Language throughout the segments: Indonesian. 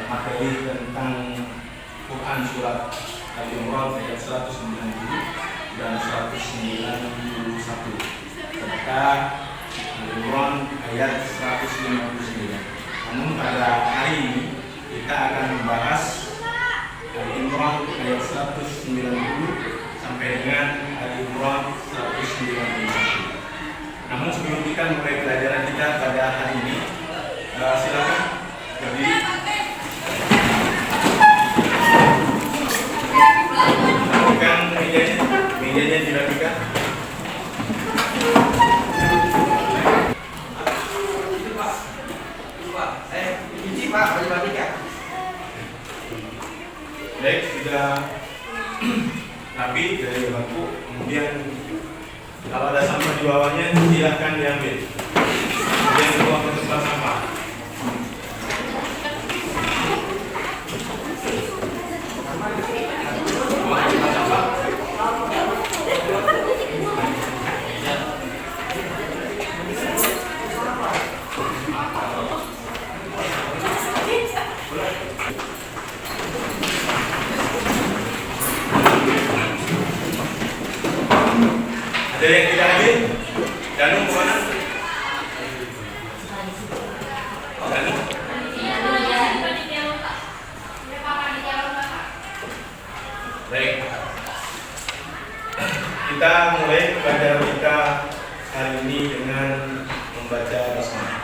materi tentang Quran surat Al-Imran ayat 190 dan 191 serta Al-Imran ayat 159. Namun pada hari ini kita akan membahas Al-Imran ayat 190 sampai dengan Al-Imran 191. Namun sebelum kita mulai pelajaran kita pada hari ini, silakan berdiri. Rapikan mejanya dirapikan. Baik, sudah rapi dari bangku. Kemudian kalau ada sampah di bawahnya silahkan diambil. Kemudian dibawa ke tempat sampah. Ada yang tidak hadir? Danu kemana? Danu? Baik. Kita mulai pelajaran kita hari ini dengan membaca basmalah.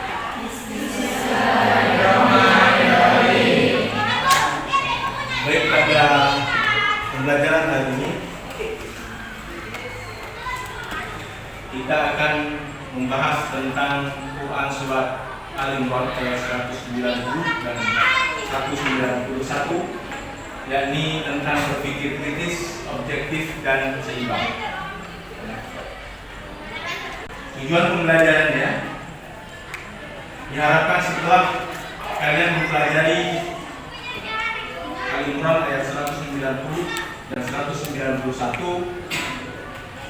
Baik, pada pembelajaran hari ini kita akan membahas tentang Quran surat Al-Imran ayat 190 dan 191, yakni tentang berpikir kritis, objektif dan seimbang. Tujuan pembelajarannya diharapkan setelah kalian mempelajari Al-Imran ayat 190 dan 191,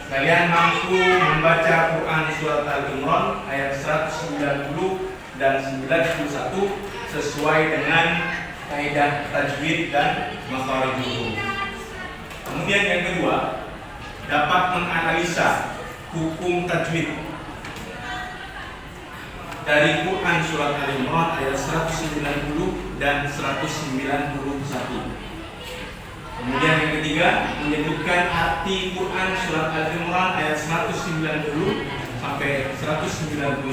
kalian mampu membaca Quran surat Al-Imran ayat 190 dan 91 sesuai dengan kaidah tajwid dan makharij huruf. Kemudian yang kedua, dapat menganalisa hukum tajwid dari Quran surat Al-Imran ayat 190 dan 191. Kemudian yang ketiga, menyebutkan arti Quran surat Al-Imran ayat 190 sampai 191.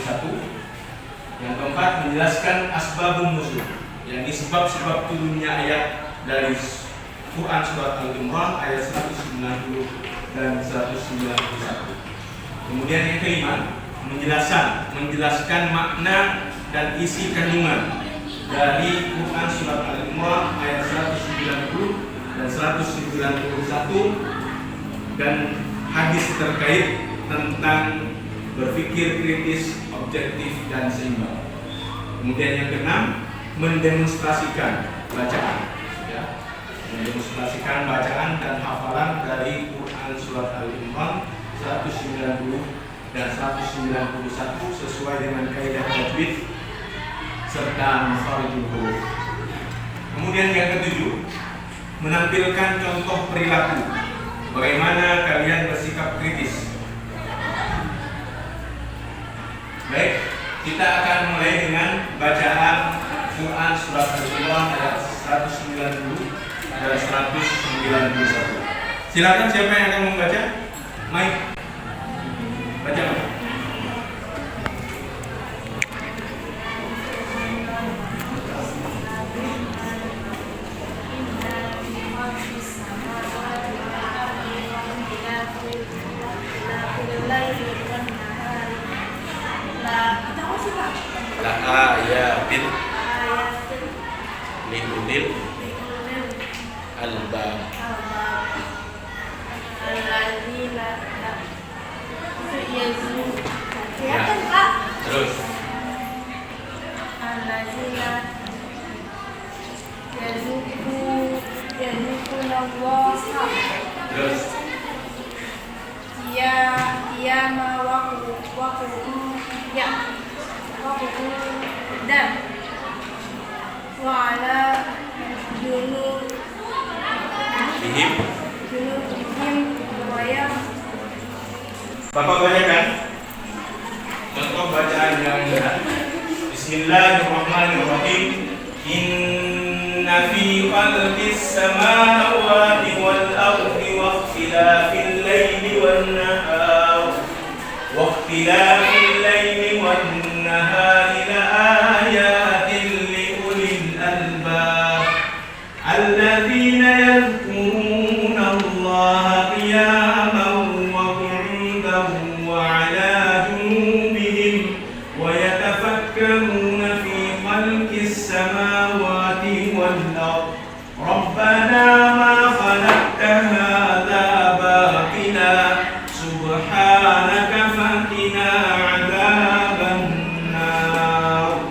Yang keempat, menjelaskan asbabun nuzul, yakni sebab-sebab turunnya ayat dari Quran surat Al-Imran ayat 190 dan 191. Kemudian yang kelima, menjelaskan makna dan isi kandungan dari Quran surat Al-Imran ayat 190 dan 191 dan hadis terkait tentang berpikir kritis, objektif dan seimbang. Kemudian yang keenam, mendemonstrasikan bacaan, mendemonstrasikan bacaan dan hafalan dari Quran surat Al-Imran 190 dan 191 sesuai dengan kaidah tajwid serta makharij huruf. Kemudian yang ketujuh, menampilkan contoh perilaku bagaimana kalian bersikap kritis. Baik, kita akan mulai dengan bacaan Quran surat Al-Imran ayat 190 dan 191. Silakan siapa yang akan membaca? Mike, baca. Ayatin liulil albab terus terus ya ma waku ya waku dan wa ala junub Bihim. bihim supaya Bapak bacakan contoh bacaan yang benar. Bismillahirrahmanirrahim. Inna fi khalqis samawati wal ardi wa ikhtilafil laili wan nahar la ayatin li ulil albab alladzina yadhkuruna Allaha qiyaman wa qu'udan wa 'ala junubihim wa yatafakkaruna fi khalqis samawati wal ardh rabbana ma khalaqta hadha batila subhanaka faqina 'adzaban nar.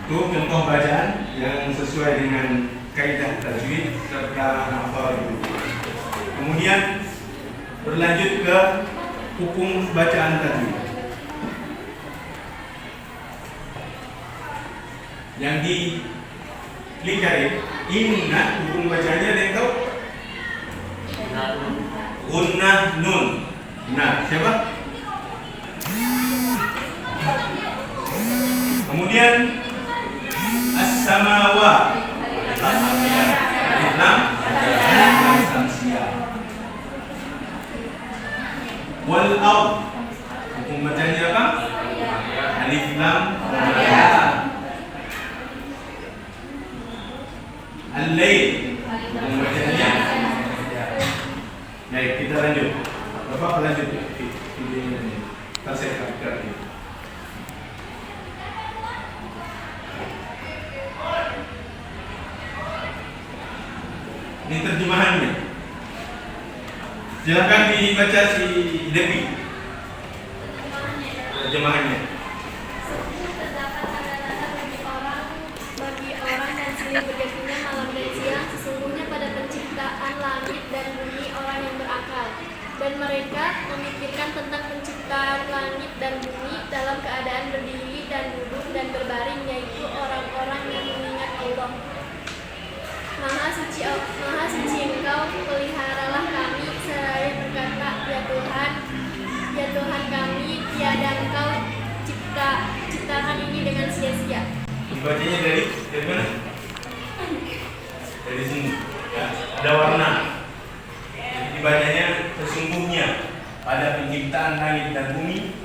Itu contoh bacaan yang sesuai dengan kaidah tajwid serta hafal. Kemudian berlanjut ke hukum bacaan tajwid. Yang di lingkarin inna, hukum bacanya ada yang tahu? Gunnah nun. Nah, siapa? Kemudian as-samawa. Alif lam samsiah. Wal ard, hukum bacanya apa? Alif lam ya. Al-lail, hukum bacanya. Baik, kita lanjut. Bapak lanjut videonya ini. Saya capture ini. Ini terjemahannya. Silakan dibaca si Devi. Terjemahannya. Bagi orang dan silih bergantinya malam dan siang, sesungguhnya pada penciptaan langit dan bumi orang yang berakal. Dan mereka memikirkan tentang penciptaan langit dan bumi dalam keadaan berdiri dan duduk dan berbaring, yaitu orang-orang yang mengingat Allah. Maha suci Engkau, peliharalah kami, seraya berkata, ya Tuhan kami, tiada Engkau ciptakan ini dengan sia-sia. Dibacanya dari mana? Dari sini. Ya, ada warna. Jadi dibacanya sesungguhnya pada penciptaan langit dan bumi.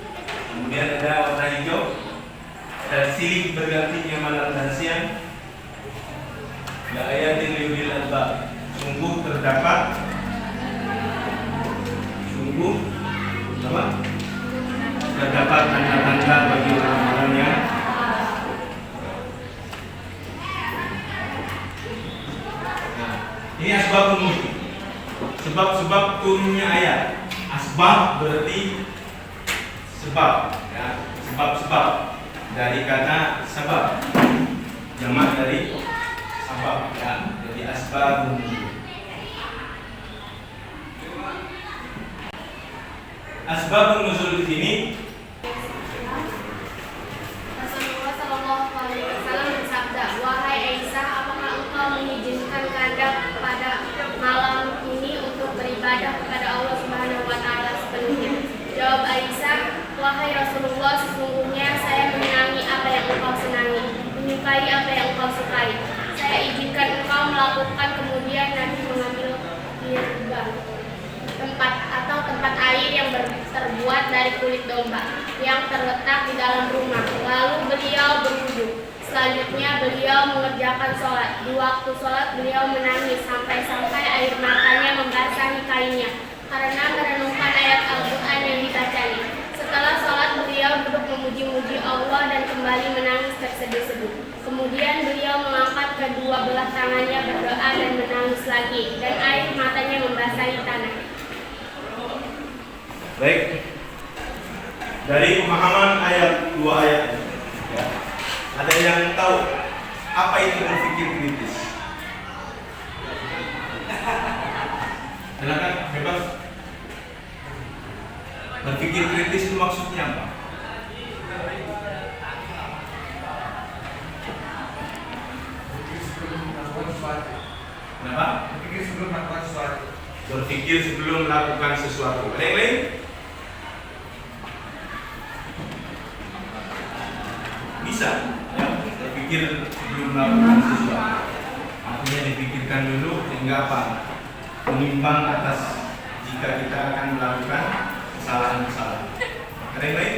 Kemudian ada warna hijau. Ada silih bergantinya malam dan siang. La ayatin liulil albab. Sungguh terdapat tanda-tanda bagi orang-orang yang ini asbabun nuzul. Sebab-sebab turunnya ayat. Asbab berarti sebab, ya. Sebab-sebab dari kata sebab, jamak dari sebab, ya. Jadi asbabun nuzul. Asbabun nuzul di sini Rasulullah Shallallahu Alaihi Wasallam bersabda, wahai Aisyah, apakah engkau mengizinkan kehendak pada malam ini untuk beribadah kepada Allah Subhanahu Wa Taala sepenuhnya? Jawab Aisyah, wahai Rasulullah, sesungguhnya saya menyenangi apa yang engkau senangi, menyukai apa yang engkau sukai. Saya izinkan engkau melakukan. Kemudian Nabi mengambil tempat air yang terbuat dari kulit domba yang terletak di dalam rumah. Lalu beliau berwudu. Selanjutnya beliau mengerjakan sholat. Di waktu sholat beliau menangis sampai-sampai air matanya membasahi kainnya karena merenungkan ayat Al-Quran yang dibacanya. Setelah sholat beliau duduk memuji-muji Allah dan kembali menangis terseduh-seduh. Kemudian beliau mengangkat kedua belah tangannya berdoa dan menangis lagi, dan air matanya membasahi tanah. baik. Dari pemahaman ayat, dua ayat, ya. Ada yang tahu apa itu berpikir kritis? Silakan, bebas. Berpikir kritis itu maksudnya apa? Kenapa? Berpikir sebelum melakukan sesuatu. Berpikir sebelum melakukan sesuatu. Ada yang lain? Bisa. Ya, berpikir sebelum melakukan sesuatu. Artinya dipikirkan dulu sehingga apa? Menimbang atas jika kita akan melakukan kesalahan-kesalahan. Ada yang lain?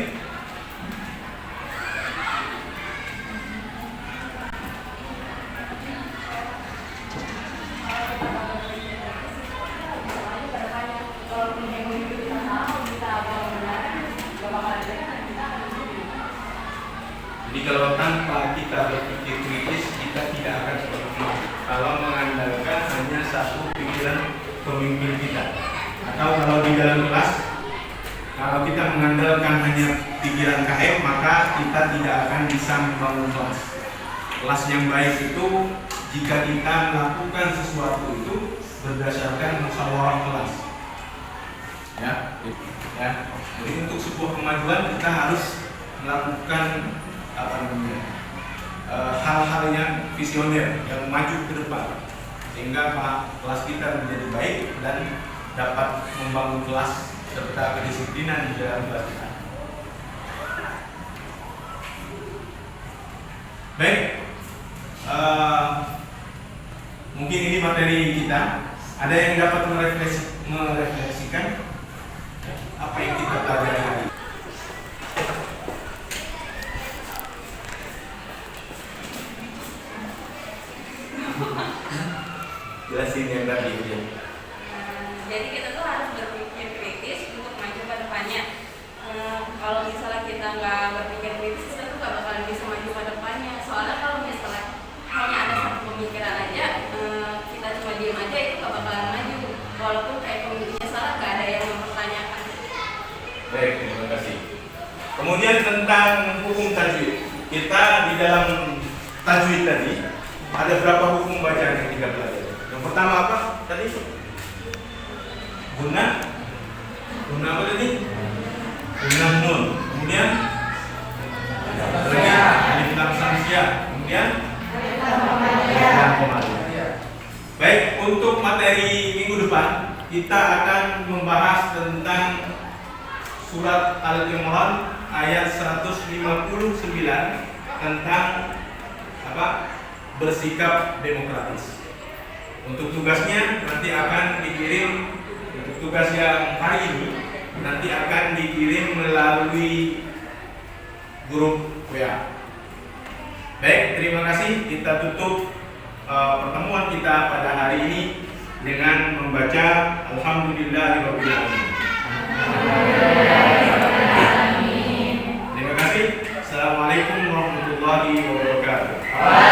Jadi kalau tanpa kita berpikir kritis, kita tidak akan seperti itu. Kalau mengandalkan hanya satu pikiran pemimpin kita, atau kalau di dalam kelas, kalau kita mengandalkan hanya pikiran KM, maka kita tidak akan bisa membangun kelas. Kelas yang baik itu jika kita melakukan sesuatu itu berdasarkan musyawarah kelas. Ya. Jadi untuk sebuah kemajuan kita harus melakukan hal-hal yang visioner, yang maju ke depan, sehingga kelas kita menjadi baik dan dapat membangun kelas serta kedisiplinan di dalam kelas kita. Baik, mungkin ini materi kita. Ada yang dapat merefleksikan apa yang kita pelajari hari ini? Jelasin yang tadi ya. Jadi kita tuh harus berpikir kritis untuk maju ke depannya. Kalau misalnya kita nggak berpikir kritis, kita tuh nggak bakalan bisa maju ke depannya. Soalnya kalau misalnya hanya ada satu pemikiran aja, kita cuma diem aja, itu nggak bakalan maju. Walaupun kayak pemikirannya salah, nggak ada yang mempertanyakan. Baik, terima kasih. Kemudian tentang hukum tajwid. Kita di dalam tajwid tadi ada berapa hukum bacaan yang kita pelajari? Yang pertama apa tadi? Guna apa tadi? Guna nun. Kemudian alif lam samsiah. Kemudian lam komariah. Baik, untuk materi minggu depan kita akan membahas tentang surat Al-Imran ayat 159 tentang apa? Bersikap demokratis. Untuk tugasnya nanti akan dikirim, untuk tugas yang hari ini nanti akan dikirim melalui grup WA. Baik, terima kasih. Kita tutup pertemuan kita pada hari ini dengan membaca Alhamdulillahirabbil alamin. Terima kasih. Assalamualaikum warahmatullahi wabarakatuh.